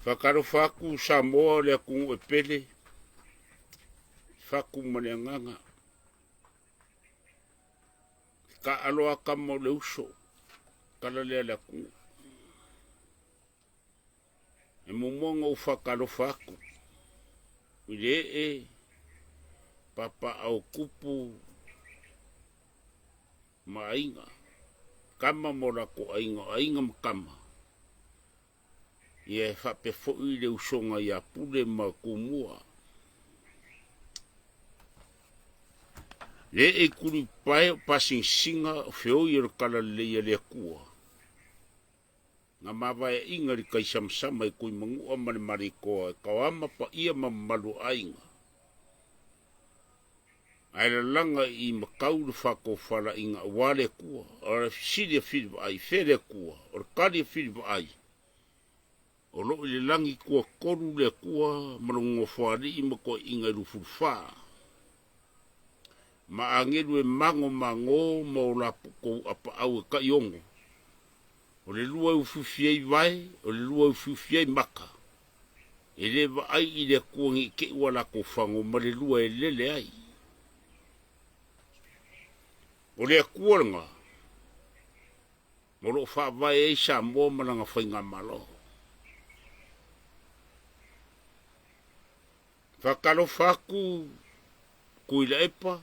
Whakaro whaku Samoa le kungu e pele. Whaku maneanganga. Ka aloa kamo le uso. Kala lea le kungu. E mumonga u whakaro whaku. Ule e papa au kupu mainga. Kama mora ko ainga makama. Ie whape fo i le usonga ia pule ma kumua. Le e kuri pae pasing singa feo i kala leia le kua. Nga mawai inga ri kai samsama i kui mangua mani marikoa. Kawama pa ia mamalu ainga. Aira langa i makauru whako whala inga wale kua. Ora siria whiriwa ai, where kua. Ora karia whiriwa ai. O loo le langi kua koru le kua. Marongo whari i mako inga rufurwha. Ma angeru e mango mango mo lapu kou apa au e ka iongo. O le lua ufufiei vai, o le lua ufufiei maka. E le va ai i le kua ngi ke ua lako whango, ma le lua e lele ai. O le kuanga, mo lo wha vai e sa mo mananga whainga malo. Whakalo whaku kuila epa,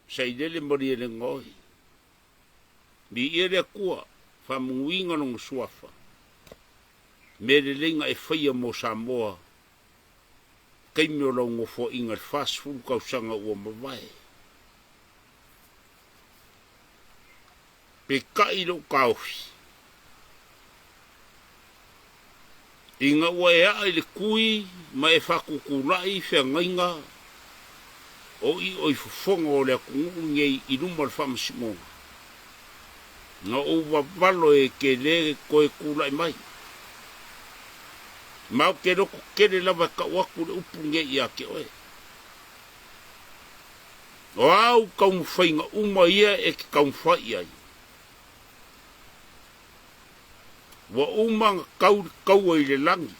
sa i lele mori e le ngoi. Mi i le kua, wha munguinga nung suafa. Me le lenga e whaia mo Samoa, kei meo lau ngofo inga fast food kausanga ua mawai. Pe kai lo kauhi. Inga ua e a le kui, ma e whakukulai whea ngainga, o i oi fufonga o le kungu ngei i ruma le whamasimonga. Nga uwa valo e ke le koe kulai mai. Mau ke roko kere lava ka waku le upu ngei a ke oe. O au kaum whainga uma ia e ke kaum whai ai. Wa umanga kaua i le langi,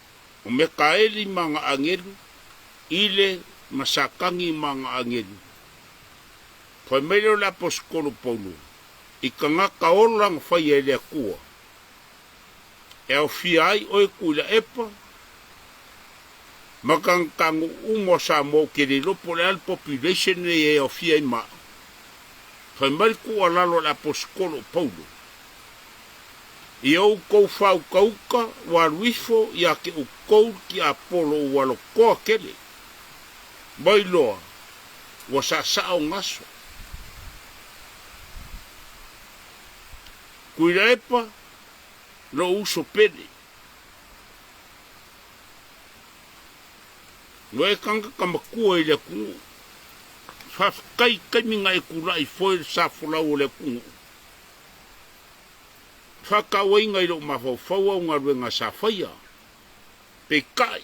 o me kaeli manga angeru, ile masakangi manga angeru. Poi mele la poskolo polu, i ka ngaka olang whai e lea kua. E au fiai oe kuila epa, makangkangu umo sa mo kere lopo le al population e au fiai maa. Poi mele kua lalo la poskolo polu. I au kou whau kauka, waruifo, ia ke u kou ki Apollo walo koa kele. Mai loa, wa sa sao ngaso. Kuira epa, lo uso pede. No e kanga kamakua i le kungu. Whafkai kaiminga e kurai foil sa fulau le kungu. Whakawai ngai lo mawhawhaua unga ruenga sa whaia. Pe kai.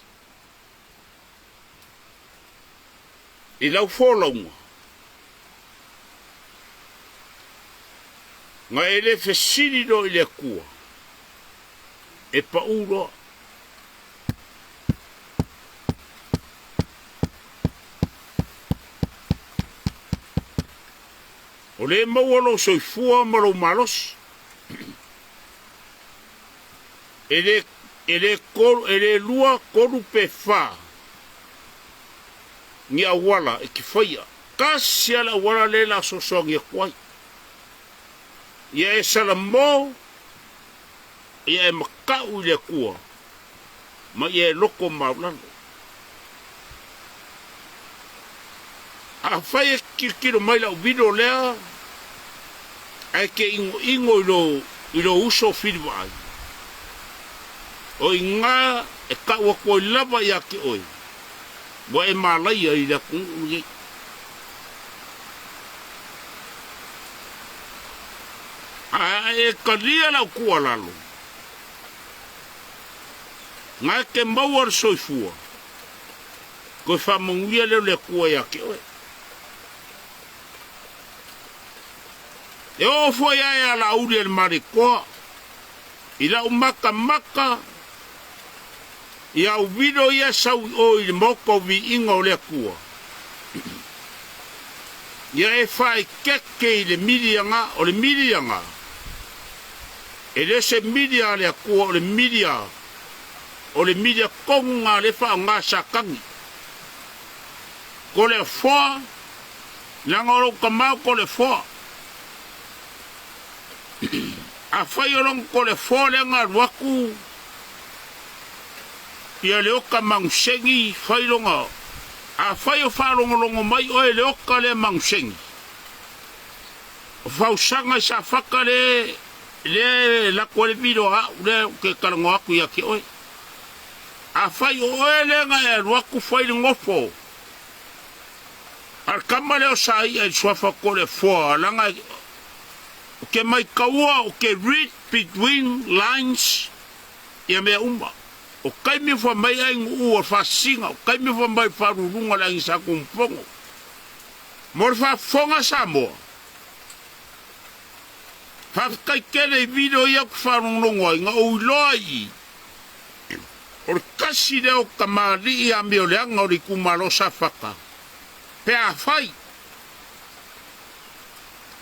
I lau wholaunga. Nga ele whesiri do i le kua. E pa uro. O le mawalo soifua malo malos. Ele lua koru pe wha. Ni awala e ki whaia. Kasi ala wala le la sosong e kwai. Ia e salamo. Ia e makau le kua. Ma ia e loko maulano. A whai e kirkiro mai lau video lea. Ai ke ingo i lo uso whiriwa ai. O inga e kaua koe lava ia ke oi. Wa e malai ai la kungu ye. A e karia lau kua lalo. Nga ke mauar soifua. Koe whamungia leo le kua ia ke oi. E o foi ai ala uri el marikoa. I lau maka. Ia uwino ia sau o i moko vi inga o lea kua. Ia e whae keke i le mirianga o le mirianga. E le se miria lea kua o le miria. O le miria konga le wha o ngā sakangi. Ko le wha, langa o ka mau ko le wha. A whai o long ko le wha le ngā ruaku. Ia le oka mangsengi whailonga. A whai o whalongolongo mai o e le oka le mangsengi. O whausanga sa whaka le lako le viro a le ke karango aku ia ke oe. A whai o e le nga e ruaku whaile ngofo. Al kama leo sa ia i swafa ko le whoa. Langa o ke mai kaua o ke read between lines ia mea umba. O kai mi fa mai ai ngu o fa singa, o kai mi fa mai fa rurunga la isa kumpongo. Mor fa fonga sa mo. Fa kai kele video ia ku fa rurunga nga o loi. O kasi leo kamari ia mi o leanga o riku malo sa faka. Pe a fai.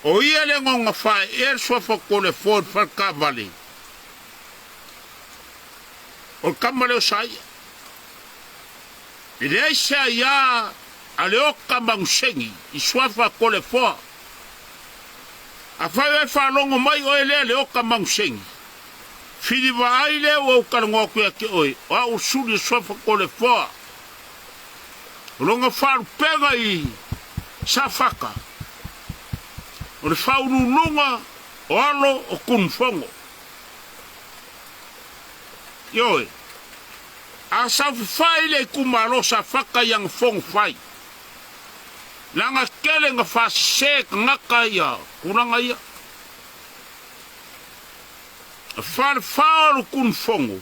O ia le ngonga fai er so fa ko le for fa ka vale. O kamale o sai. I le sa ia a le oka mangsengi i swafa ko le foa. A fai e fa longo mai o ele le oka mangsengi. Fili va aile o karango ku ya ke oi. O o suli swafa ko le foa. Longa fa pega i sa faka. O le fa lunga o alo o kunfongo. Yoi. A sa fai le kumaro sa faka yang fong fai. Langa kele nga fa sek ngaka ia. Kuranga ia. Far faru kun fongo.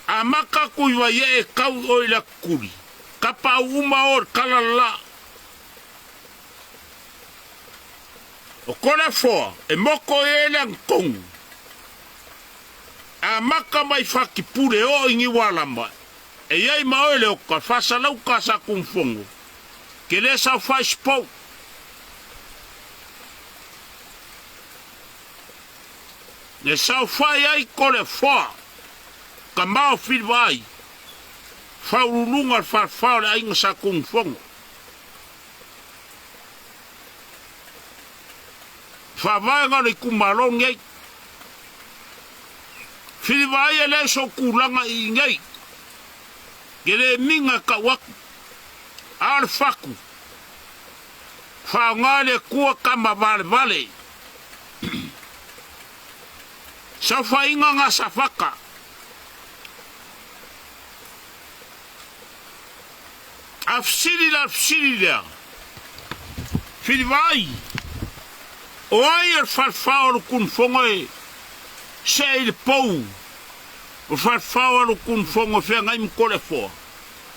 A maka kuiwa ye e kau oila kuri. Kapa uma or kalala. O kona foa. E moko ele ang kongu. A maka mai whaki pure o ingi walamba. E iei maoele o ka whasalau ka sa kumfongo. Ke le sa whai spau. Ne sa whai ai kore wha. Ka mao whiwai. Whaurunga whawhau le ainga sa kumfongo. Whawanga ni kumalongei. Whiwai e le so kulanga i ngai. Gere minga ka waku. Ar faku. Whaongale kua kama vale vale. Sa whainga nga sa whaka. Afsiri lea. Whiwai. O ai ar whawhau kun whongoe. Se il pou. O whawhau kun whongo whea ngai mkore fo.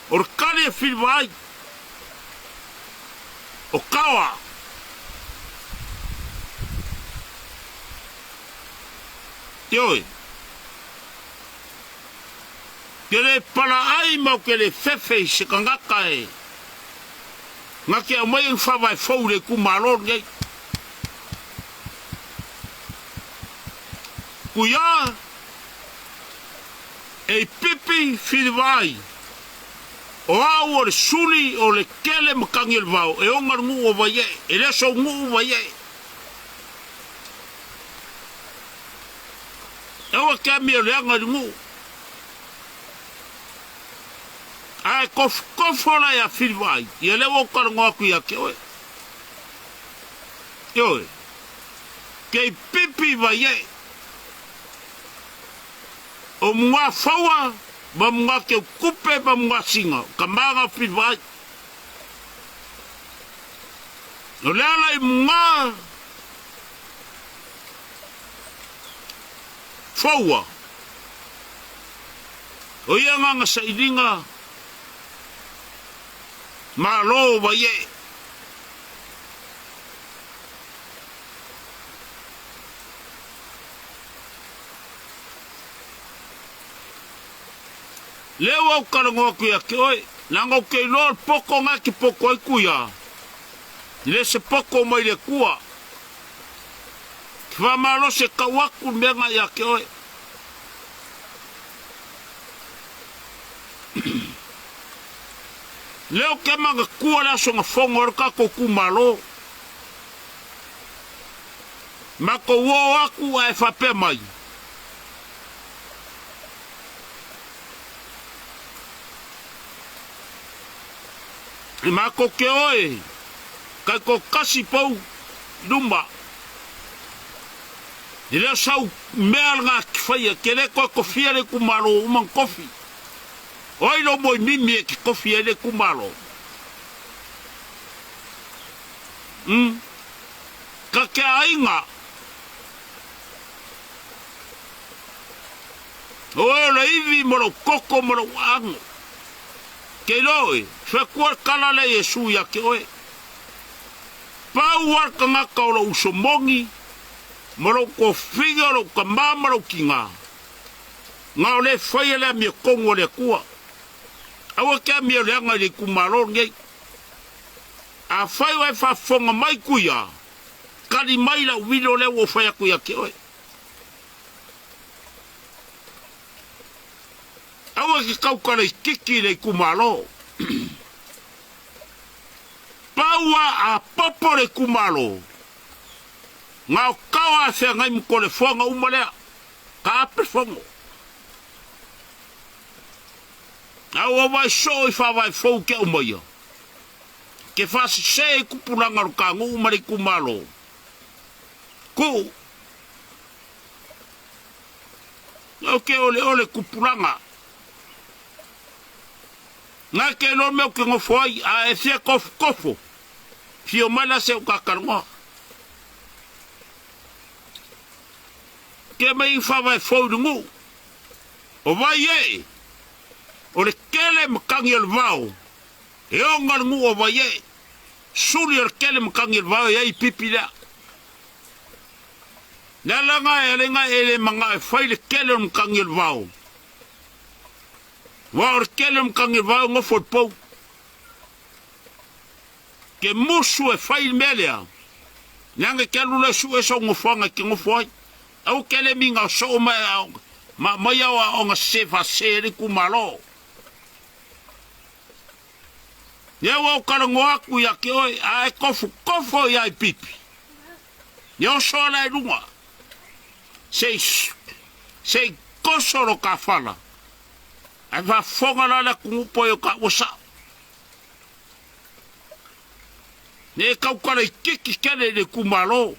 O kare whiwai. O kawa. Yoi. Kere pala ai mau kere fefe se kangaka e. Ngake a mai whawai fau le kumalor ngai. Kuia. E pipi whiwai. O au o le suli o le kele makangi el vau. E ongar ngu o vai e. E leso ngu o vai e. E oa kia mea leanga ngu. Ai kofora ya whiwai. Ia lewa karango aku ia ke oe. Ioe. Kei pipi vai e. O mua whaua. Ba mga ke kupe ba mga singa. Ka mga whiwai. O leala i mga. Whaua. O ia nganga sa iringa. Ma lo ba ye. leo au karangoa kuia ke oi, nangau ke lor poko ngā ki poko ai kuia. Le se poko mai le kua. Kwa malo se kawaku menga ia ke oi. Leo ke manga kua la songa fongo orka ko kumalo. Mako wo aku a e whape mai. I mako ke oe, kai ko kasi pau lumba. I leo sau mea ngā kiwhaia, ke le koe kofia le kumalo umang kofi. Oi lo moi mimi e ki kofia le kumalo. Ka ke ainga. Oe la ivi moro koko moro ango. Ke loe, whakua kala le Yesu ya ke oe. Pau warka ngaka o lo usomongi, moro ko whiga ro ka mamaro ki ngā. Ngā o le whaia le mia kongo le kua. Awa kia mia leanga le kumaro ngei. A whai wai whafonga mai kuia. Kari mai la wilo le wo whaia kuia ke oe. Awa ki kaukara i kiki le kumalo. Paua a popo le kumalo. Ngā o kawa a whea ngai mko le whanga umalea. Ka ape whango. Awa wai so i whawai whau ke umaia. Ke whasi se e kupuranga ro ka ngu umare kumalo. Ku. Ngau ke ole kupuranga. Ngā ke no meo ke ngofo ai, a e thea kofo. Fio mana se o kakaronga. Ke mai whawai whaurungu. O vai e. O le kele makangi al vau. E o ngarungu o vai e. Suri al kele makangi al vau e ai pipi lea. Nā langa e alenga e le manga e whai le kele makangi al vau. Wa or kelem kangi vau ngofo pou. Ke musu e fai melea. Nyanga kelu le su e so ngofanga ki ngofoi. Au kele minga so mai au o nga sefa sere kumalo. Ye wa karango aku ya ke oi a e kofo ya i pipi. Yo so la runga. Sei kosoro ka fala. Ai va fonga la kungupo yo ka osa. Ne kaukara i kiki kele le kumalo.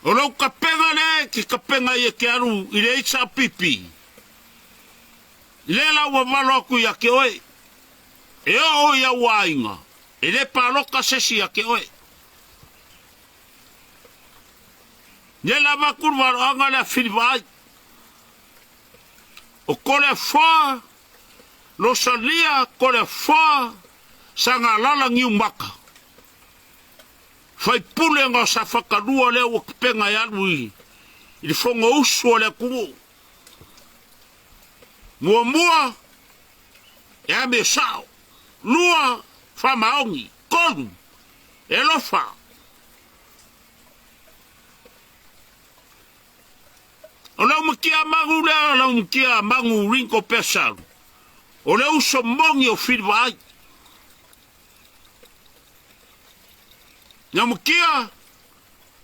O lau ka penga le ki ka penga i ke aru i le isa pipi. I le la ua valo aku ya ke oe. E o ya wainga. E le paloka sesi ya ke oe. Nye la makurwa anga la filvai. O kore fwa, lo salia kore fwa, sanga lala ngiu maka. Fai pule nga sa whakarua leo o kipenga yarui. I whonga usu le kungu. Mua, e ame sao. Lua, whamaongi, konu, e lofa. O lau makia mangu lea, lau makia mangu rinko pesaru. O leu so mongi o whirwa ai. Nga makia,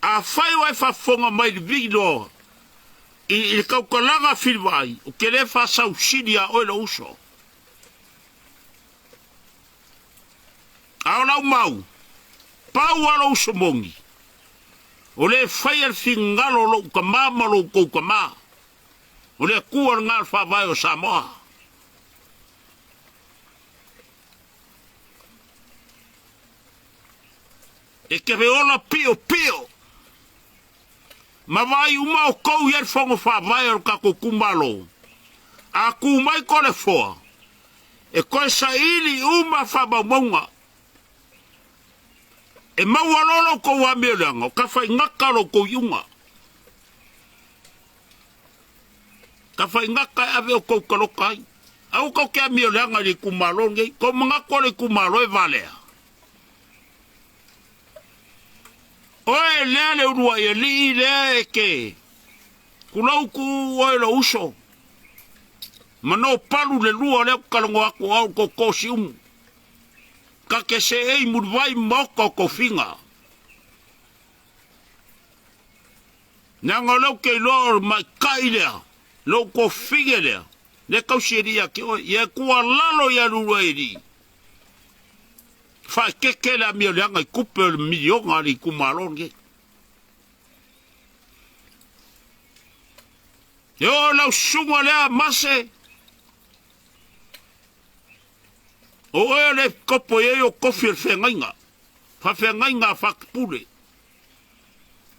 a whai wai whafonga mai li vido. I kaukalanga whirwa ai. O ke le whasau siria o ela uso. Ao lau mau. Pau alo uso mongi. O le whai al whingalo lo ka mama lo kou ka maa. O le kua ngal whawai o Samoa. E ke veola pio pio. Ma vai uma o kou yer whango whawai o kako kumalo. A kumai kore foa. E koe sa ili uma whabamunga. E maua lolo ko wa melango, ka fai ngaka lo ko yunga. Ka fai ngaka ave o kou kalokai. Au kau kia mio leanga le kumalo nge. Ko mga kore kumalo e valea. Oe lea le urua e li lea e ke. Kulau ku oe lo uso. Mano palu le lua lea kalongo aku au ko kosi umu. Ka ke se ei murwai moko ko finga. Nanga lau ke lor mai kai lea. Lau ko finga lea. Le kau siria ke oe. Ia kua lalo ia lua e li. Fa keke la mio leanga I kupe le milionga li kumalonge. Yo lau sunga lea mase. O e le kopo e o kofi el whengainga. Fa whengainga fa kipule.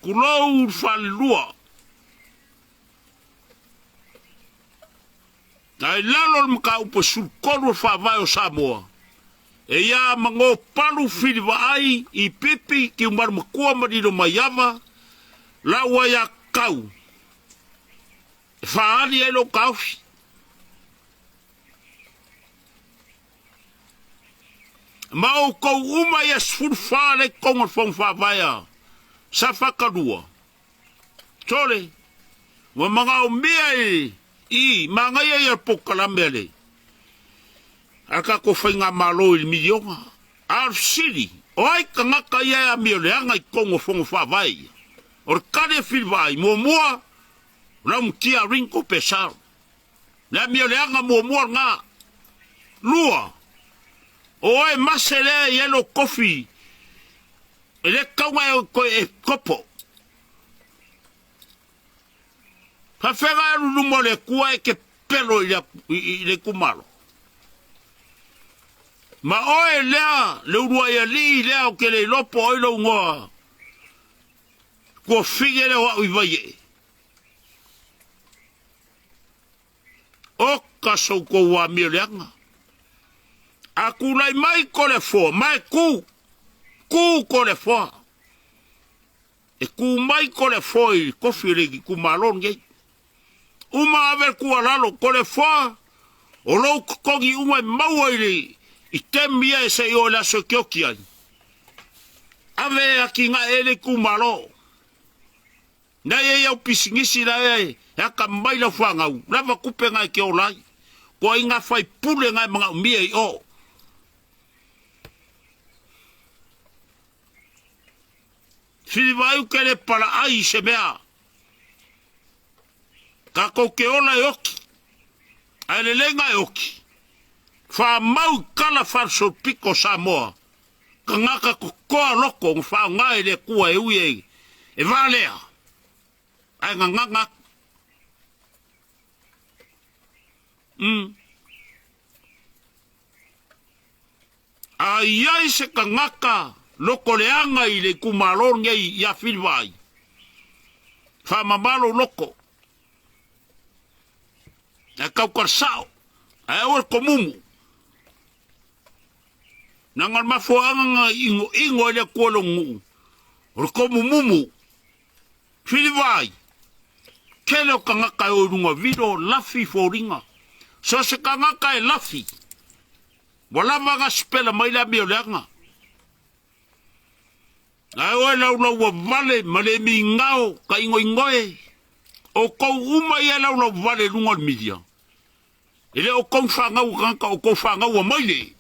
Kulou fa lua. Ai lalo mka upo sulkonu fa vai o Samoa. E ia mango palu whiriwa ai I pipi ki umar makua marino maiava lawa ia kau. E whaari e lo kausi. Mao kou uma ia sfurfale konga fong whawaya sa whakarua. Tore, wa mga o mea I mga ia pokalamele. Aka ko whainga malo I milionga. Ar siri. O ai ka ngaka ia mio leanga I kongo fongo whawai. Or kare whiwai. Mua. Ram kia rinko pesar. Lea mio leanga mua ngā. Lua. O ai masere yellow coffee. Ele kaunga e kopo. Hawhenga rumo le kua e ke pelo I le kumalo. Ma oe lea, le urua ia li lea o ke le lopo oi lo ngoa. Kua whige le wa uivaye. O kasou ko wa mio leanga. A kulai mai ko le fo, mai ku. Ku ko le fo. E ku mai ko le fo I kofi le ki kumalon gei. Uma aver kua lalo ko le fo. O lo kongi uma maua ili. I te mia e se o la so kioki ai. Ave a ki nga ele kumalo. Na ye au pisingisi la e. E ka mai la whangau. Lava kupe ngai ke o lai. Ko inga fai pule ngai mga umia I o. Whiwai ke le para ai se mea. Ka ko ke ola e oki. Ai le lenga e oki. Fa mau kala farso piko Samoa. Ka ngaka ko koa loko fa ngai le kua e ui e valea. Ai nganga. Ai se ka ngaka loko leanga I le kumalon ngei ia whiwai. Fa mamalo loko. E kau karsao. Ai awar komumu. Nangal mafuanga ingo le kolongu. Rukomu mumu. Whiwai. Kelo ka ngaka o runga vido lafi foringa. So se ka ngaka e lafi. Wala mga spela mai la mio leanga. Ai oe lau wa vale male mi ngao ka ingoe. O kou uma ia lau vale lunga media. Ele o kou whangau kanka o kou whangau a maile.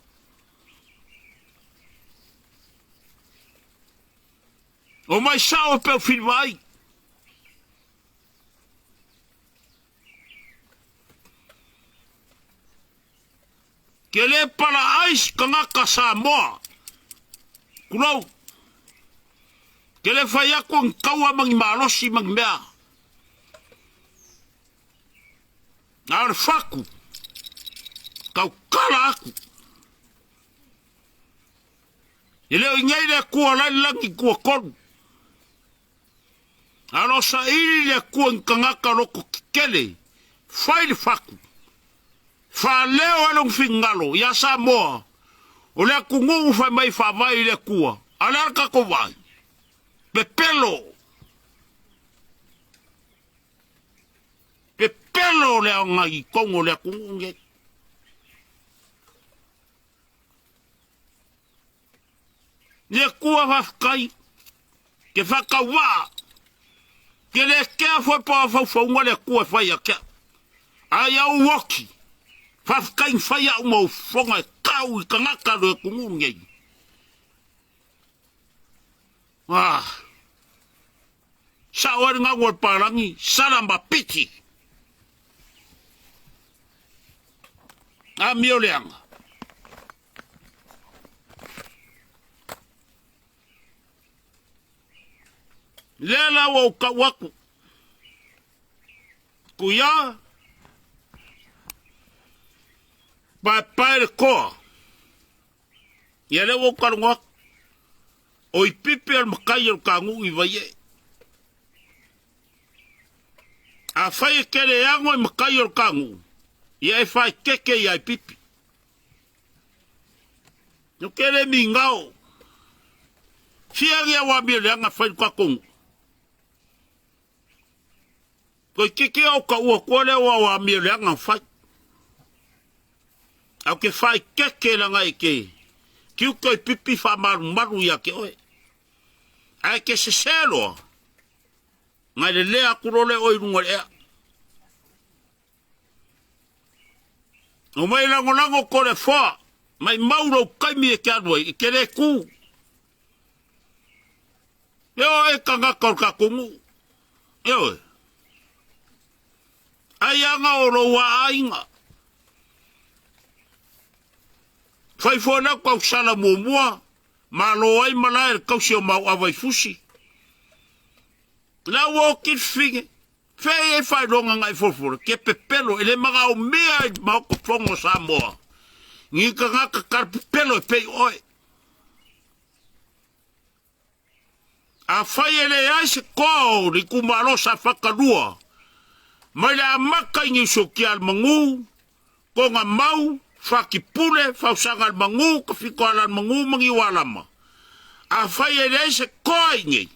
O mai sao pe whiwai. Ke le para ais ka ngaka Samoa. Kulau. Ke le whai ako ang kaua mangi malosi mangi mea. Ar whaku. Kau kala aku. I leo ingai le kua lai langi kua konu. Alo sa iri le kua ngangaka loko kikele. Whai le whaku. Wha leo along fingalo. Ia Samoa. O le kungu whai mai whawai le kua. Alarka ko vai. Pepelo. Pepelo le lea ngai kongo lea kungunge. Le kua wafkai, ke whakawa, ke le kea fwoi pa whauwhaunga le kua whaia kea. Ai au woki, whafkai whaia umau whonga e kau I kangaka lo e kungunge. Sa ori ngā ngoi parangi, saramba piti. A mio leanga. Lela wa ukawaku. Kuya. Pai le koa. Ia le wa ukarungwa. O I pipi al makai al kangu I vaye. A whai kere ango I makai al kangu. Ia e whai keke ia I pipi. No kere mi ngao. Fiangia wa mi leanga whai kwa kongu. Koi keke au ka ua kore wa mi leanga whai. Au ke whai keke langa I ke. Kiu koi pipi wha maru ia ke oe. Ai ke se seloa. Ngai le lea kurole oi runga lea. O mai lango kore wha. Mai mauro kaimi e ke anua. I ke le ku. Eo e kangaka o kakungu. Eo e. Ai anga o roa ainga. Fai fona kau sala mua. Ma lo ai malai kausio mau awai fusi. La wo kit fige. Fai e fai longa ngai foforo. Ke pepelo. Ele maga o mea I mau ko fongo sa moa. Ngi ka ngaka karpelo e pei oe. A fai ele ai se kou. Ni kumaro sa whakarua. Mai le amaka ingi soki al mangu. Ko ngā mau. Whakipule, whausanga al mangu, ka whiko al mangu mangi walama. A whai e rei se koa ingi.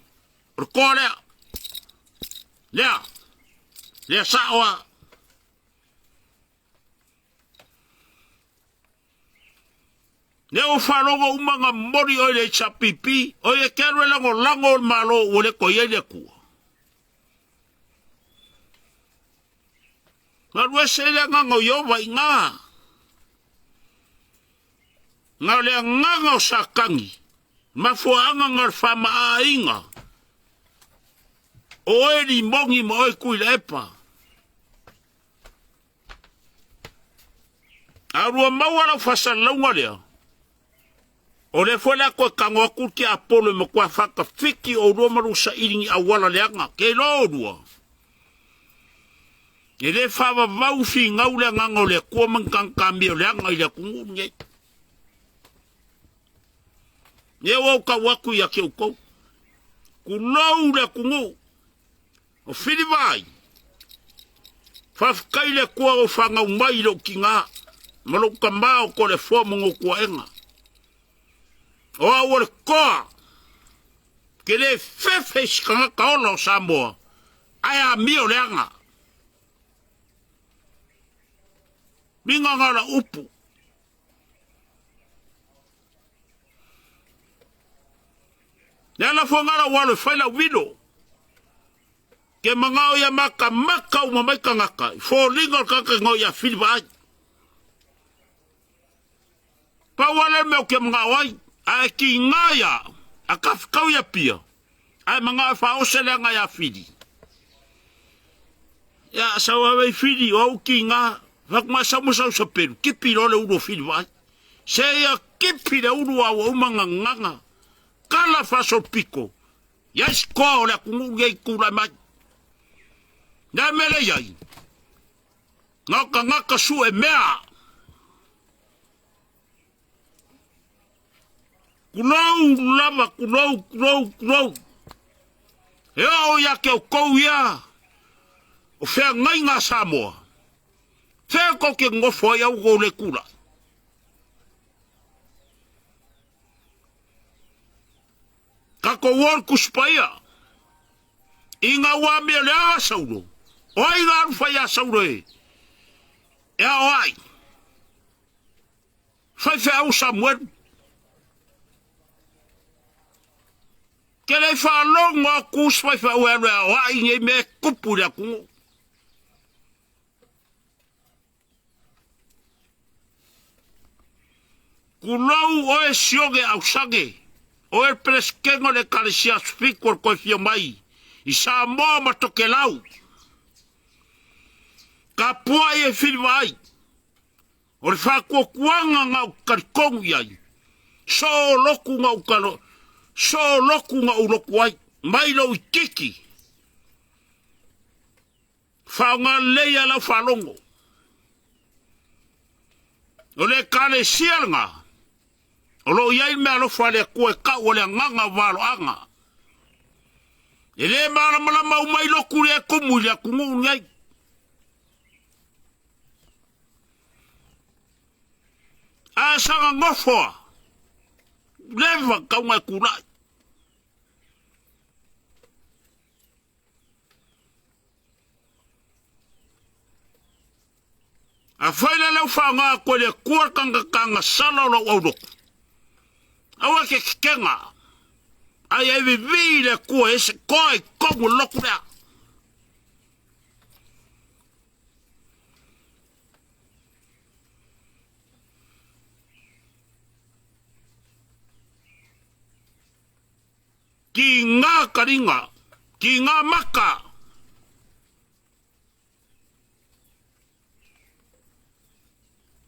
O koa lea. Lea. Lea saoa. Lea o wharongo umanga mori oi le chapipi, oi e kerwe lango o malo o le koe le kua. Ngarwe se le ngango yo vai ngā. Ngā lea nganga o sa kangi. Mafuanga ngar whama a inga. O e ni mongi mo e kui lepa. Arua mawara whasalaunga lea. O le whela koe kangoa kuti a polo me kua whaka whiki o romaru sa iringi a wala leanga. Ke lorua. E le whawa wauwhi ngau lea nganga o lea kua mangkangkami o leanga I lea kungu ngei. Ye wau ka waku ya ke ukou. Kulau le kungu. O whiri vai. Whafkai le kua o whangau mai lo ki ngā. Malo ka mao ko le whoamungo kua enga. O awa le koa. Ke le whewhe sikanga kaola o Samoa. Ai a mio leanga. Minga ngara upu. Nela fongara walo faila wilo. Ke mangao ya maka umamai kangaka. Fo lingo kaka ngao ya filibaj. Pa wale meo ke mangao ai. Ai ki ngaya. A kafikau ya pia. Ai mangao fa osele nga ya fili. Ya sawawai fili o ki nga. Vakma samusau sa peru. Kipi lole ulo filibaj. Se ya kipi le ulo awa umanga nganga. Kala faso piko. Yas ko la kungu ye kula mai. Na mele yai. Ngaka su e mea. Kulau lava kulau. E o ya ke o kou ya. O fea ngai ngā Samoa. Fea ko ke ngofo ya ugo le kula. Kako wor kuspaya. Inga wa me lea sauro. O inga rufa ya sauro e. E ai. Fai fe au Samuel. Kele fa longo kus fai fe au ai nge me kupu le kungu. Kulau o e sioge au sage. O e preskengo le kalisia spikor ko fio mai. I sa mo matoke lau. Ka pua e filmai. O le whakua kuanga ngau karikongu iai. So loku ngau karo. So loku ngau loku ai. Mai lo i kiki. Whaunga leia lau whalongo. O le kane sialnga. O lo iai mea lo whale kua kau o le nganga walo anga. E le mara mala mau mai loku le kumu le kungu ngai. A sanga ngofoa. Leva kaunga kunai. A whaila lau whaanga koe le kua kanga sala lo audoku. Awa ke kikenga. Ai ewe vii le kua ese koe kongu loku lea. Ki ngā karinga. Ki ngā maka.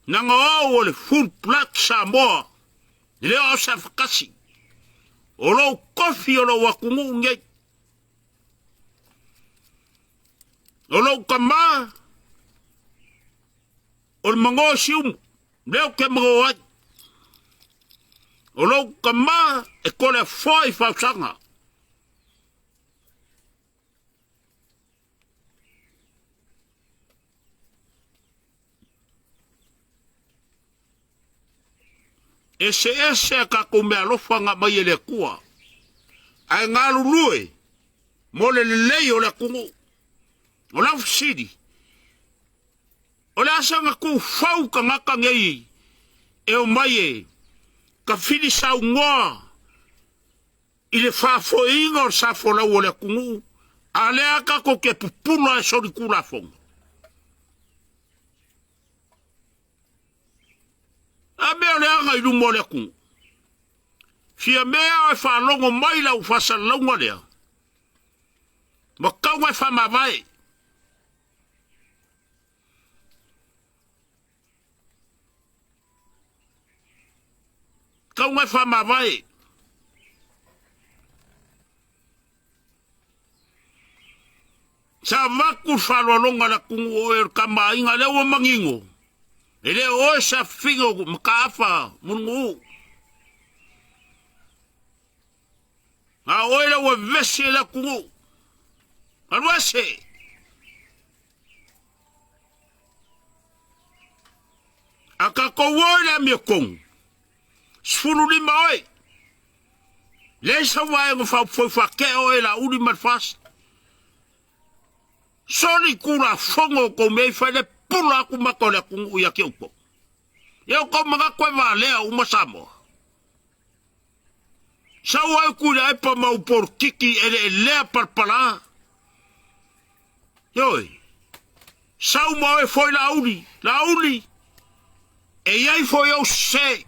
Nanga au le full black Samoa. Le o sa whakasi. O lo kofi o lo wakungu ngei. O lo kama. O le mango siumu. Leo ke mango ai. O lo kama e kole foi fausanga. Ese ka kumea lofanga mai ele kua. Ai ngā lulue. Mo le lei o le kungu. O la fusiri. O le asanga ku fau ka ngaka ngei. E o mai e. Ka fili sau ngoa. I le whafo inga o safo lau o le kungu. A le aka ko ke pupula e sori kula fonga. A mea le anga i lumo le kungu. Fia mea e whalongo mai lau whasalonga lea. Ma kaunga e whamawai. Kaunga e whamawai. Sa waku whalonga la kungu o e kama inga leo o mangingo. E leo o e sa fingo mkaafa mungu. A oila wa vesi la kungu. Alwase. Aka ko woila mi kong. Sfulu ni maoi. Lesa wa ngo fa fa ke oila uli matfas. Sori kula fongo ko me fa le pula ku makola kungu ya ke upo. Yo ko maga ko va le u masamo. Sawa kula e pa mau por kiki ele le parpala. Yoi. Sau mau e foi la uli. E iai foi o se.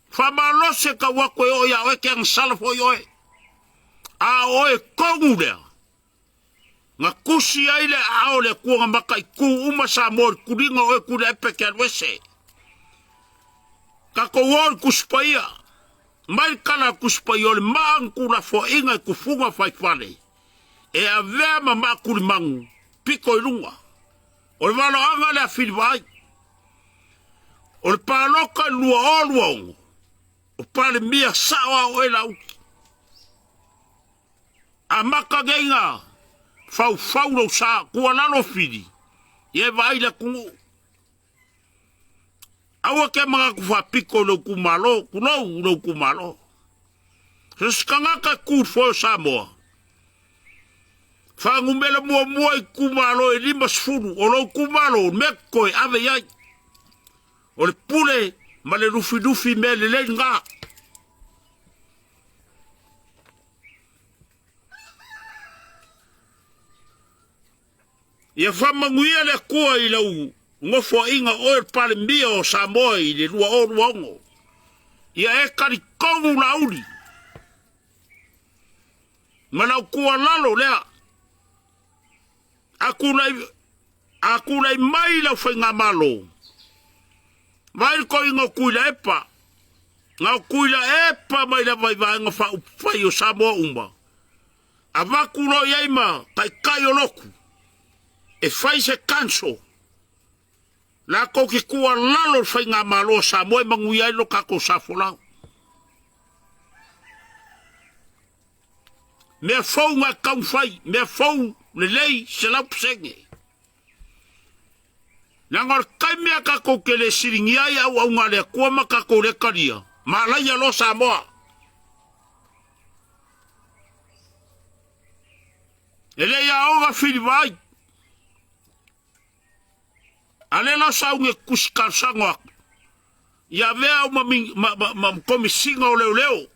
Fa malo se ka wako yo ya o ke ang sala foi yo. A o e kongu le. Nga kusi ai le ao le kua makai ku uma sa mor kuringa o e kule epe ke alwese. Ka ko wor kuspaia. Mai kala kuspaia le maang kula fo inga kufunga fai fale. E a vema makuri mangu. Piko ilunga. O le walo anga le a filivai. O le paloka lua oluongo. O pale mia sawa o e lauki. A maka genga. Fau lo sa kua lalo fidi. Ye vai la kungu. Awa ke mga kufa piko lo kumalo. Kulau lo kumalo. Seskanga ka kur fo Samoa. Whangumela mua I kumalo e lima sfuru. O lo kumalo me koe ave iai. O le pule ma le rufi me le ngā. Ia whamanguia le kua I lau ngofo inga oe pale mia o Samoa I le rua o ruongo. Ia e kari kongu lauri. Manau kua lalo lea. Aku lai mai lau whainga malo. Mai ko ingo kuila epa. Ngau kuila epa mai la vai vai nga whai o Samoa umba. A waku lo iaima kai o loku. E whai se kanso. La ko ki kua lalo whainga malo Samoa mangu iai lo kako safolau. Mea fau ngā kaun whai, mea fau le lei se lau psenge. Nā ngar kai mea kako ke le siringi ai au ngā lea kua ma kako le karia. Ma lai alo Samoa. E le ia oga whiri vai. Ale la saunge kusikar sango aku. Ia vea au ma komisinga o leo.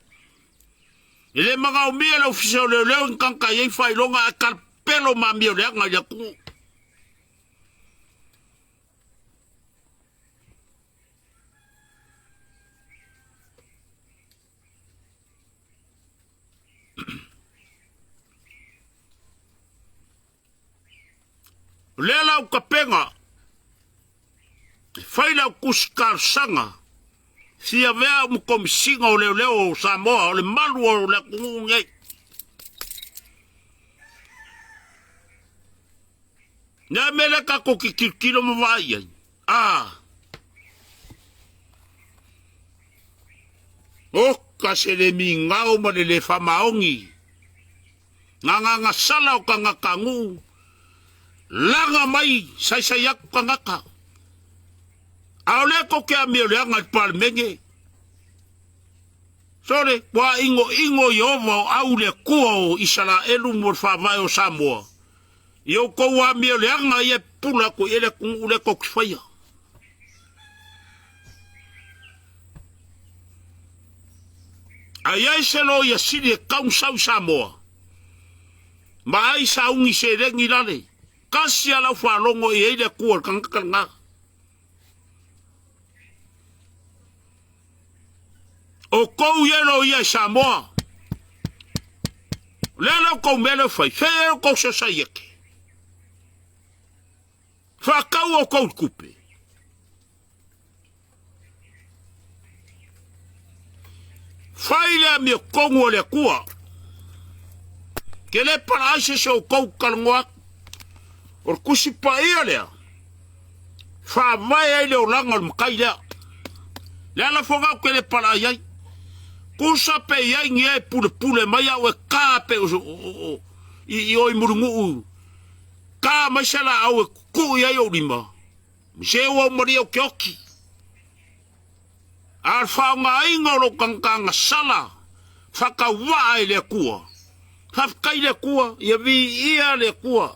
Ele mga umia la ofisa o leo ngkang kaya whailonga a karpelo mamio lea nga yaku. Lela u kapenga. Whaila u kusikar sanga. Sia vea mkomisinga o leo o Samoa o le malu o le kungungei. Nea mele kako ki kirkiro mawai ai. O se le mi ngao ma le whamaongi. Nga sala o ka ngakangu. Langa mai sai aku ka ngaka. Aole ko ke amio le anga palmenge. Sore, wa ingo yovo au le kuo isala elu mo whawai o Samoa. Yo ko wa amio le anga ye pula ko ele kungu le ko kifaya. Ayai selo ya siri e kaun sau Samoa. Ma ai saungi se rengi lale. Kasi ala whalongo i eile kuo kangakanga. O kou yelo ia Samoa. Lelo kou mele fai. Feo kou se sayeke. Whakau o kou kupe. Fai lea mi kongu o le kua. Ke le para aise se o kou kalungoak. Or kusi pa ia lea. Whawai ai leo langa mkai lea. Lea la whongau ke le para iai. Kusa pe iai ngie pule mai au e kā pe i oi murungu. Kā mai sela au e kuku iai o lima. Se ua mari au ke oki. Ar whaunga inga ro kangkanga sala. Whakawaa e le kua. Hafkai le kua. Ia vi ia le kua.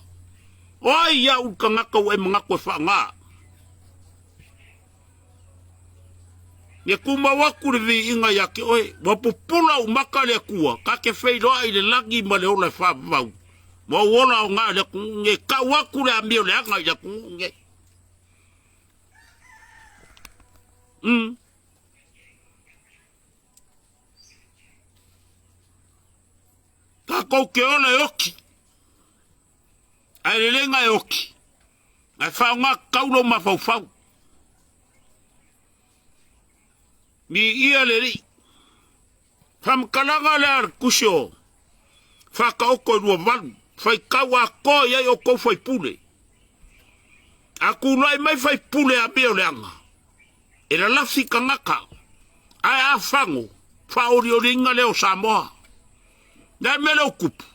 Oi ia u kangaka e mga koe whaanga. Ia kuma waku le vi inga ya ke oe. Wapupula u maka le kua. Ka ke whairoa i le lagi ma le ola whawau. Wa wola o ngā le kunge. Ka waku le amio le anga i le kunge. Ka kou ke ona e oki. Ai le lenga e oki. Ai whaunga kaulo ma whau. Mi ia le ri. Whamkalanga le ar kusio. Whaka oko rua walu. Whai kaua ko iai o kou whai pule. Aku lai mai whai pule a meo le anga. E la lafi ka ngaka. Ai a whango. Whaori o ringa leo Samoa. Nai mele o kupu.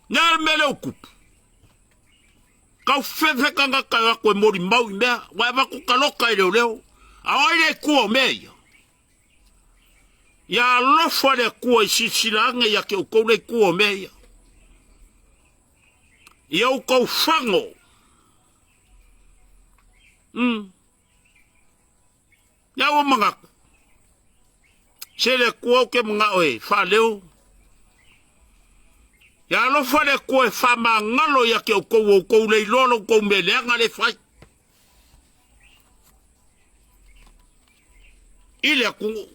Nai mele o kupu. Kau whewhe ka ngaka wako e mori mau i mea. Wai wako ka loka i leo. Awai le kua mea. Ia lofa le kua i sisilange ia ke ukou le kua mea. Iau kou whango. Iau mga. Sele kua ke mga oe, wha leo. Ia alofa le koe whama ngalo ia ke o kou lei lolo kou me leanga le whai. Ile a kungu.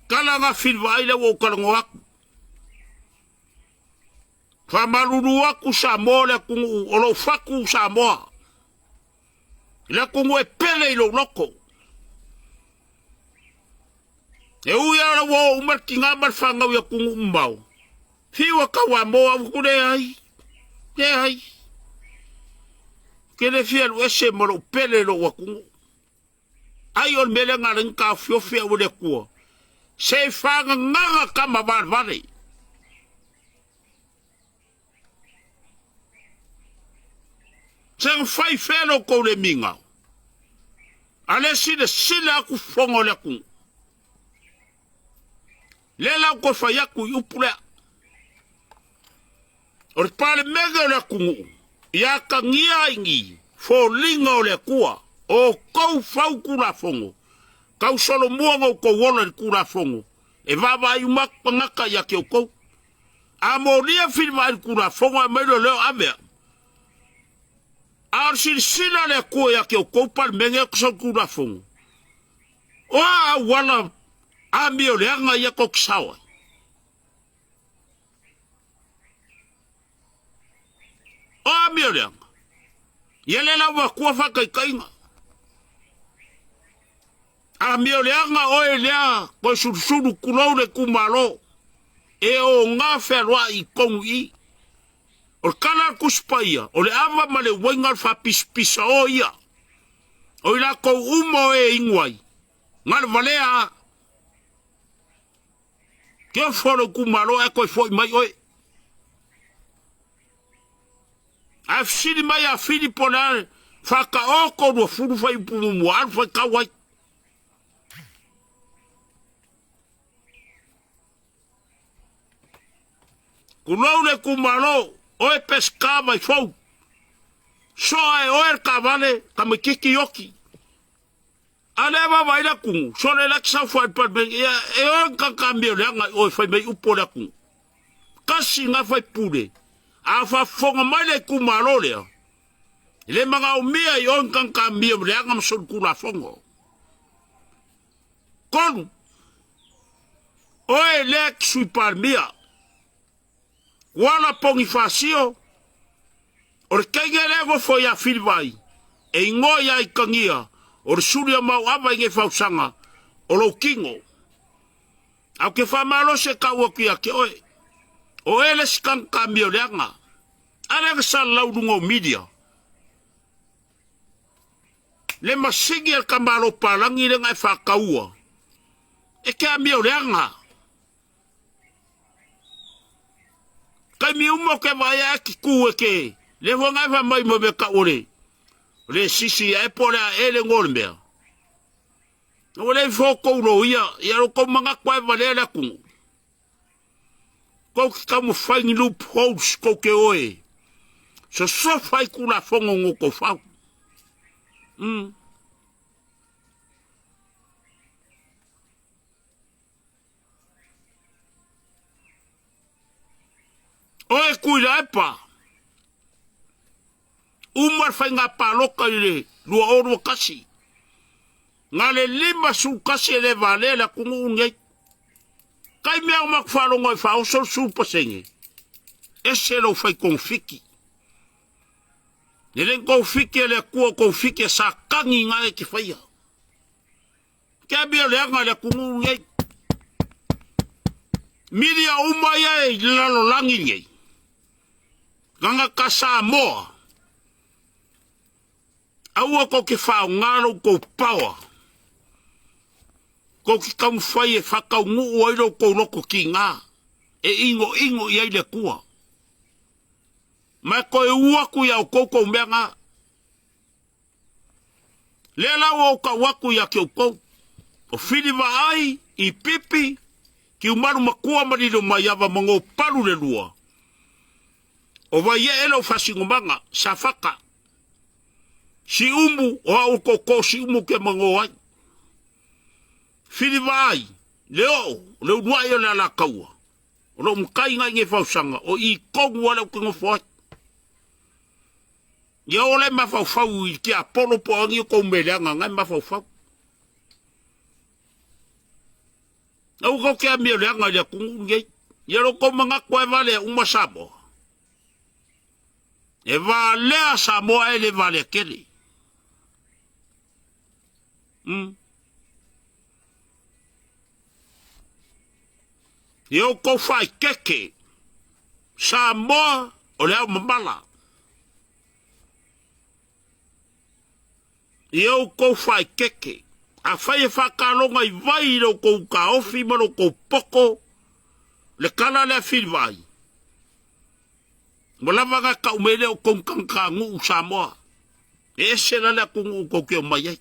Kala nga filwa ile wo kalango aku. Whamaruru aku sa moa le kungu, olo whaku sa moa. Le kungu e pele ilo loko. E uiara wo umarki ngā marwhangau ia kungu umbau. Whiwa kawa moa ukure ai. Te ai. Kene whiaru ese moro pele lo wa kungu. Ai on mele ngā rinka whiofia ule kua. Se whanga nganga kama varvare. Sang fai whelo kou le minga. Ale sile sile aku whongo le kungu. Le lau ko whai aku i upulea. O le pale mega o le kungu. Ia ka ngia ingi. Fo linga o le kua. O kou whau kura whongo. Kau solo muanga o kou wola le kura whongo. E wawa i umak pangaka ia ke o kou. A mo ria whirwa i kura whongo e meiro leo amea. Ar sila le kua ia ke o kou pale mega kusa kura whongo. O a wala a mio le anga ia ko kisawa. O a mio le anga. Ia le lawa kua whakai kainga. A mio le anga o e lea ko surusuru kulou le kumalo. E o ngā wherua i kongu i. O le kala kuspaia. O le awa ma le waingal whapispisa o ia. O ila kou umo e ingwai. Ngar valea. Kia whoro kumalo e koe foi mai oe. A fsiri mai a fili ponare. Whaka oko rua furu whai pumu muar whai kawai. Kulau le kumalo. Oe peska mai fau. Soa e oe kavale. Kame kiki yoki. Aleva vai la kungu. Sole la kisa fai palme. E oe kankambio le anga oe fai mei upo la kungu. Kasi nga fai pule. A fa fonga mai le kumalo lea. Le mga umia i oe kankambio le anga masol kula fongo. Konu. Oe le kisui palmia. Wala pongi fasio. Ore kenge levo foi a filvai. E ingo ia i kangia. Ore suria mau ava inge fausanga. O lo kingo. Au ke whamalo se kaua kia ke oe. O ele sikang kambio leanga. Ale ke sa laudungo media. Le masingi el kamalo palangi le ngai whakaua. E ke ambio leanga. Kai mi umo ke vai a ki kue ke. Le whangai wha mai mo me ka ore. Le sisi e pore a ele ngormea. O le whoko uro ia. Ia roko mga kwae wale la kungu. Kou ki kamu whaingi loop holes kou ke oe. So whai kula whongo ngoko whau. Oe kuila e pa. Umar whai ngā pāloka i le lua oro kasi. Ngā le lima su kasi e le vale la kungu ungai. Kai mea umak whalonga i whaosol supa senge. Ese lo whai konfiki. Le len konfiki e le kua konfiki e sa kangi ngā e ki whaia. Kia bia le anga le kungu ungai. Miria umaya e lalo langi ngei. Ganga kasa moa. Aua ko ke whao ngaro ko pawa. Ko ki kamu whai e whakau ngu oiro ko loko ki ngā. E ingo i aile kua. Mai ko e uaku iau koko mea ngā. Le la o ka waku ya ke uko. O fili va ai, I pipi, ki umaru makua marido mayava mango paru le lua. O va ye elo fasingumanga, safaka. Si umu, o au koko si umu ke mango ai. Fili va ai, leo duai o la kaua. O lo mkai ngai nge fausanga, o I kongu wala ukengo fuat. Ia ole mafau I ki apolo po angi o koumeleanga ngai mafau. Au ko ke amio leanga ia kungu ngai. Ia lo ko manga kwa vale umasabo. E vale a Samoa ele vale kele. Ia ko fai keke. Samoa o leo mamala. Ia ko fai keke. A fai e whakalonga I vai lo kou ka ofi mano kou poko le kala le fil vai. Mola vanga ka umele o kou kankangu u Samoa. E se la le kungu kou ke o mai ai.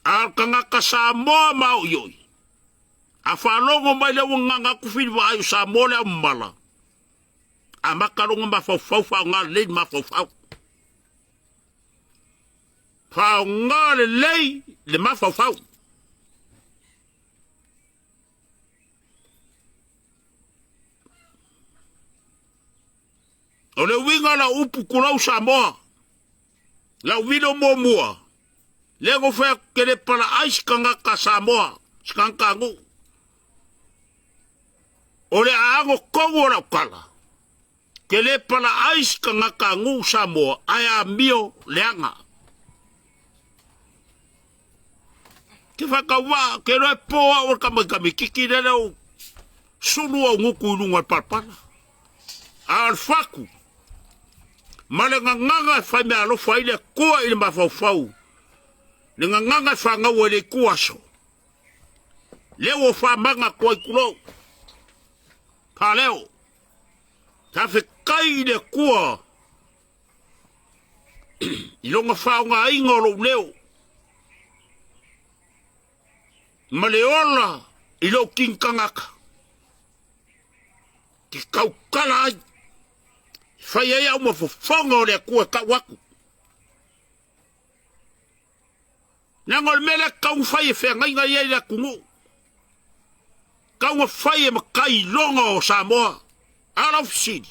Al kanga ka Samoa mau yoi. A whalongo mai le wanganga ku fil vai u Samoa le umala. A makalonga mafau ngā lein mafau. Fao ngā le lei le mafau. O le winga la upu kulau Samoa. La wino mua. Le go fea ke le pala ais kanga ka Samoa. Skankangu. O le aango kongo la kala. Ke le pala ais kanga kangu Samoa. Aya mio leanga. Ke whakawa, ke roi poa o kamikami kiki reo sunu o nguku ilunga palpala. Al faku. Male nganga whai mea alo whai le kua ili mawhau. Le nganga whanga ua le kuaso. Leo wha manga kua ikulo. Pa leo. Ta kai le kua. Ilonga whao ngā ingolo leo. Maleola ilo kinkangaka. Ki kaukala ai. Whai ai au mawhawhanga o le kua ka waku. Nangol mele kau whai e whea ngai ngai ai la kungu. Kau whai e makai longa o Samoa. Arau siri.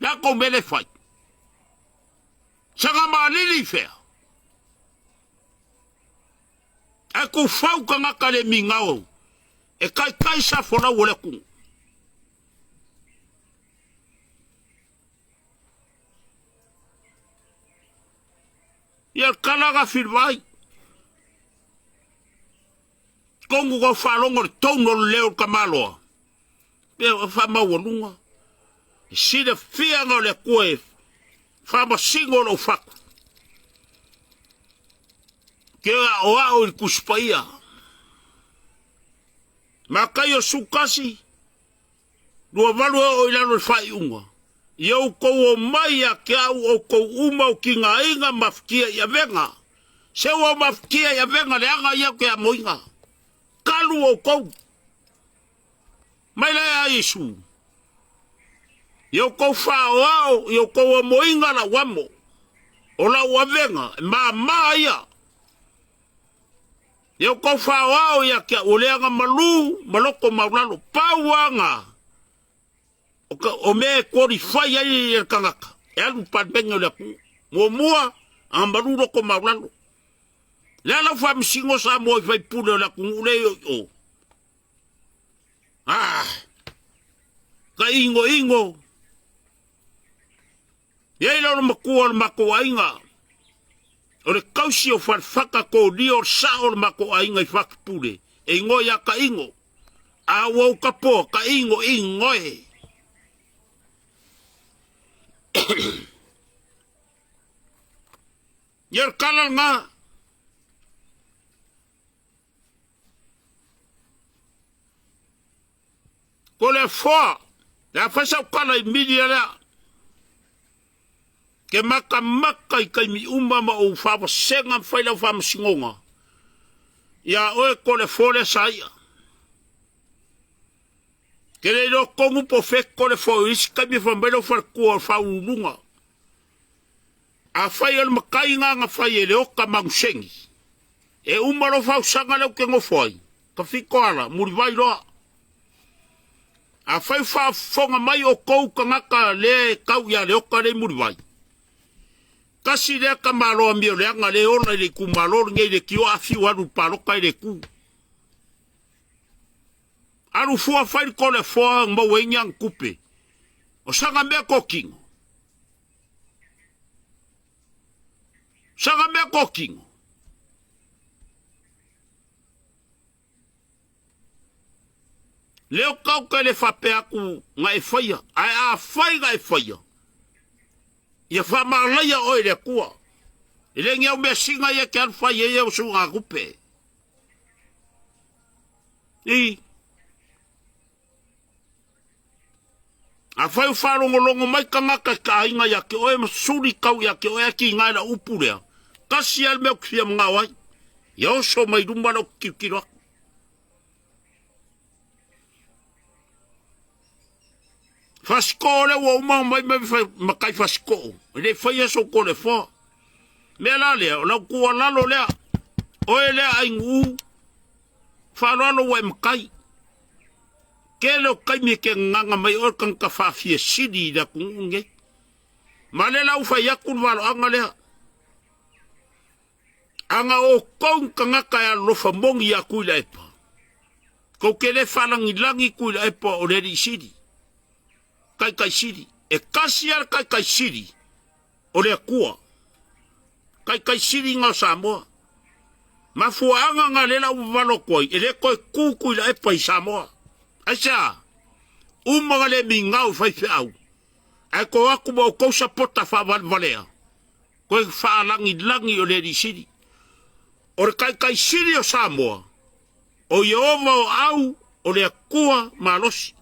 Nā kou mele whai. Sanga malili whea. E ko fau ka ngaka le mingao. E kai sa fona wole kung. Ia kalaga filvai. Kongu ko falongo tono leo kamaloa. Pe fa mawolunga. Si de fianga le kue. Fa ma singo lo faku. Ke o au kuspaia. Makayo sukasi. Lua valu o ilano fai unga. Iau kou o maia ke au o kou uma o ki ngā inga mafkia ia venga. Se o mafkia ia venga le anga iau ke a moinga. Kalu o kou. Mai le a isu. Iau kou whao au, iau kou o moinga la wamo. O la ua venga, ma ia. Iau kou whao au ia ke o leanga malu, maloko maulalo, pauanga. O me kori fai ai e kangaka. E alu panbenga le ku. Mua, ambaru loko maulalo. Le ala wha msingo sa mo i fai pule la ku ule o. Ka ingo. Ia ila makua mako ainga. O le kausi o whaka ko li o sa o mako ainga i whakipule. E ingo ia ka ingo. A wau ka po, ka ingo e. Yer kala nga. Ko le fwa. La fasa kala i media la. Ke maka i kai mi uma ma o whawa senga whaila o whama singonga. Ia oe kole fole saia. Ke le no kongu po fek kole fo isi kai mi whamelo whalkua whaulunga. A whai al makai nga whai e leo ka mausengi. E umaro whau sanga leo ke ngofoi. Ka whiko ala, muri vai roa. A whai whafonga mai o kou ka ngaka le kau ia leo ka le muri vai. Kasi lea ka maloa mio lea nga le ona le ku malor ngai le ki o afi waru paroka le ku. Aru fua whai kole fua ngau e nyang kupe. O sanga mea kokingo. Sanga mea kokingo. Leo kau ka le whape aku nga e whaia. Ai a whai nga e whaia. Ia whamalaia oi le kua. Ile ngiau mea singa ia ke alwhai e au su ngā kupe. I. A whai whalongolongo mai ka ngaka ka inga ia ke oe masuri kau ia ke oe ki ngai na upurea. Kasi al mea kifia mga wai. Ia oso mai rumana o kikiroa. Fasko le wo ma mai makai fasko. Le fai so ko le fo. Me la le la ku la lo le. O le ai ngu. Fa lo we makai. Ke lo kai mi ke nganga mai o kan ka fa fie sidi da ku nge. Ma le la u fa ya ku valo anga le. Anga o kong ka ngaka ya lo fa mongi ya ku le pa. Ko ke le fa langi ku le pa o le sidi. Kai siri. E kasiar kai siri. O le kua. Kai siri ngā Samoa. Ma fuanga ngā lela uwalo koi. E le koi kukui la epa i Samoa. Aisa. Umaga le mi ngau fai au. E ko aku mo kousa pota wha valea. Koe wha langi o le di siri. O le kai siri o Samoa. O Yehova o au o le kua malosi.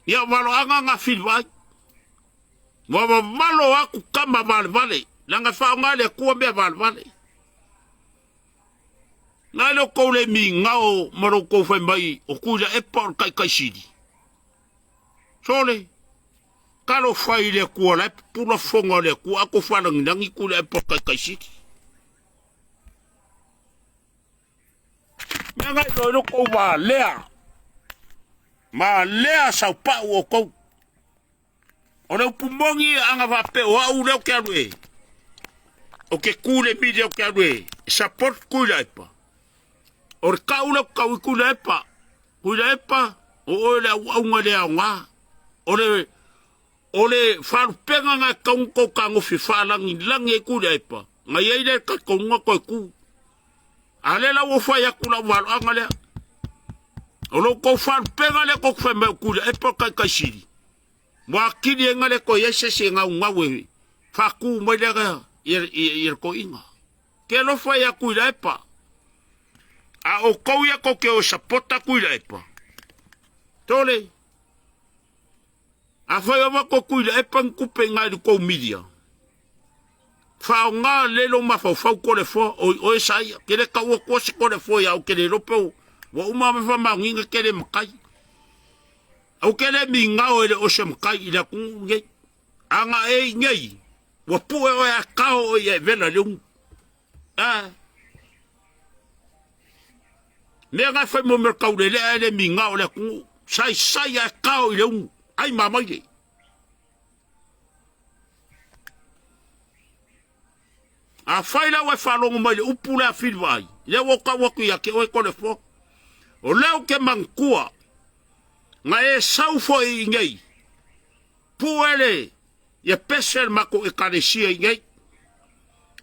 Ia walo anga nga filwai. Wawa malo aku kama vale. Nanga whao ngā le kua mea vale. Ngā leo kou le mi ngao maro kou whai mai o kuila e paul kai siri. Sole. Kalo whai le kua la e pula whonga le kua ako whanangi nangi kuila e paul kai siri. Mea ngai loino kou wā lea. Ma lea sau pa o kou. O leo pumongi anga vape o au leo ke alue. O ke kule mide o ke alue. Support kuila epa. O re kau leo kau i kuila epa. Kuila epa. O le au nga lea o ngā. O le wharupenga ngā kaunko ka ngofi whalangi langi e kuila epa. Nga iei le ka kaunga koe ku. A le lau o whai aku lau walo anga lea. O lo ko fan pega le ko fe me ku e po kai siri. Wa kini nga le ko yese se nga we. Fa ku mo le ga ir ko inga. Ke lo fa ya ku le pa. A o ko ya ko ke o sapota ku le pa. Tole. A fa yo ma ko ku le pa ku pe nga ko media. Fa nga le lo ma fa ko le fo o sai ke le ka wo ko se ko le fo ya o ke le lo pe. Wa uma me fa manginga kele makai. Au kele mi ngao ele o se makai ila kunge. Anga e ngei. Wa pue o ya kao o ya vela leung. Me nga fa mo merkau le ele mi ngao le kungu. Sai ya kao leung. Ai mamai le. A faila wa fa longo mai le upula filwai. Le woka woku ya ke o ko le fo. O leo ke mankua. Nga e saufo i ngei. Puele. Ia pesel mako e karesia i ngei.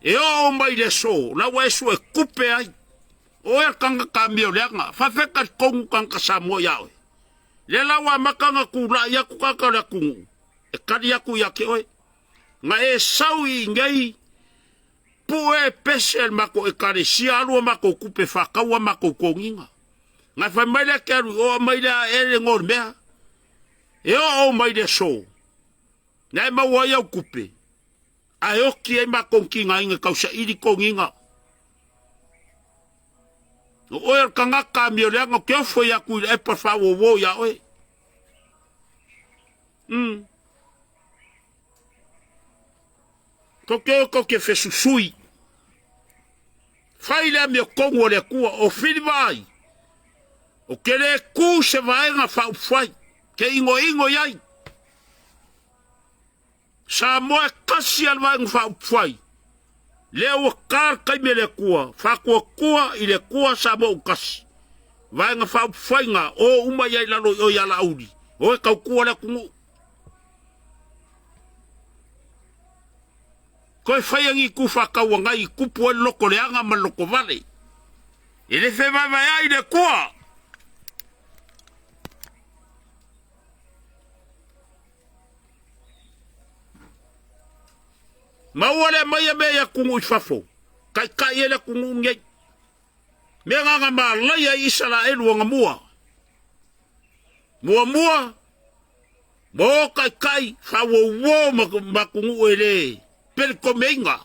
E o mai le so. La wa so e kupe ai. O e kanga ka mio leanga. Fafeka kongu kanga samo yawe. Le la wa makanga kura ya kukaka la kungu. E kari yaku ya ke oe. Nga e sau i ngei. Pue pesel mako e karesia. Alua mako kupe whakaua mako konginga. Nga fa mai le keru o mai le ele ngor mea. E o mai de so. Nai maua iau kupe. Ai oki e makonkinga inga kausa iri konginga. O oer kangaka mi o leanga ke ofo ya kui e pa fa wo ya oe. Ko ke fe susui. Fai le mi o kongo le kua o fili vai. O ke le ku se vaenga fa ufai. Ke ingo yai. Sa moe kasi al vaenga fa ufai. Leo kar kai me le kua. Fa kua i le kua sa mo ukasi. Vaenga fa ufai nga o uma yai lalo o yala audi. O e kau kua le kungu. Koe whaiangi ku whakauangai kupu e loko leanga ma loko vale. E le whema mai ai le kua. Maua le mai mea kungu i whafo. Kai ele kungu ngei. Mea nganga maa laia isala elu anga mua. Mua. Mo kai whawo ma kungu ele. Percomenga.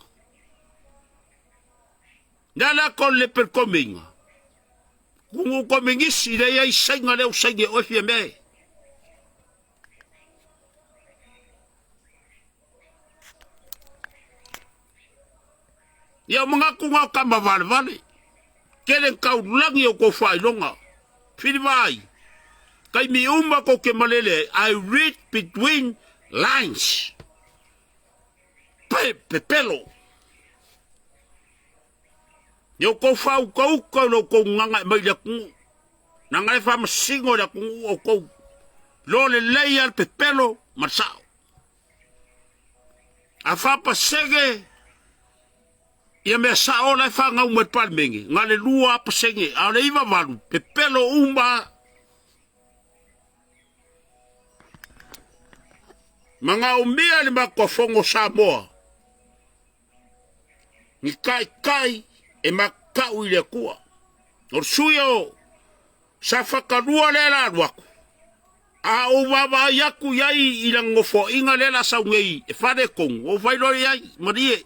Nala con le percomenga. Kungu komengisi le ai sainga leo sainge ofie me. Ya mga kunga kamba vale. Kelen kau langi o ko fai longa. Fili vai. Kai mi umma ko ke malele. I read between lines. Pepelo. Yo ko fau ko lo ko nganga mai le ku. Nanga fa masingo le ku o ko. Lo le leia pepelo masao. A fa pasege. Ia me sao la fa nga ume palmengi. Nga le lua pasege. A le iwa valu. Pepelo umba. Manga umia le makofongo Samoa. Ni kai e makau i le kua. O suyo sa whakarua le la waku. A o wawa yaku yai i la ngofo inga le la saungei e whare kong. O whailore yai marie.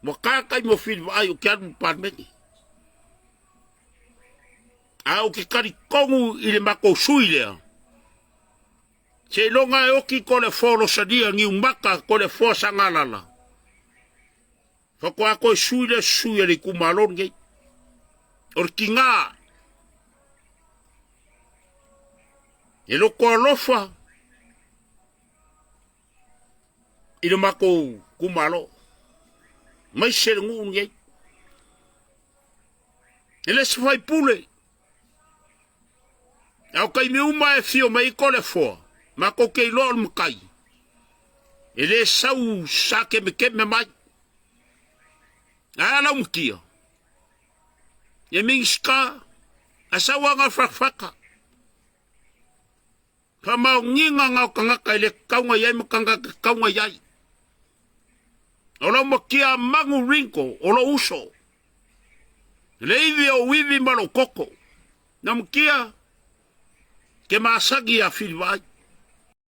Mo kakai mo whiru ai o ke anu parmeni. A o ke kari kongu i le mako sui lea. Se longa e oki ko le foro sadia ngi umaka ko le fo sangalala. Fako ako sui e le kumalon gei. Or kinga. E loko alofa. I le mako kumalo. Mai sere ngu ngei. E le se fai pule. Au kai mi uma e fio mai ko le fo. Mako kei lor mkai. E le sau sa ke me mai. Ala mkia. Ye mingska. Asa wanga frakfaka. Pama nginga ngau kangaka ile kaunga yai makanga kaunga yai. Ola makia mangu rinko. Ola uso. Leivi o wivi malo koko. Na mkia. Ke masagi a filwai.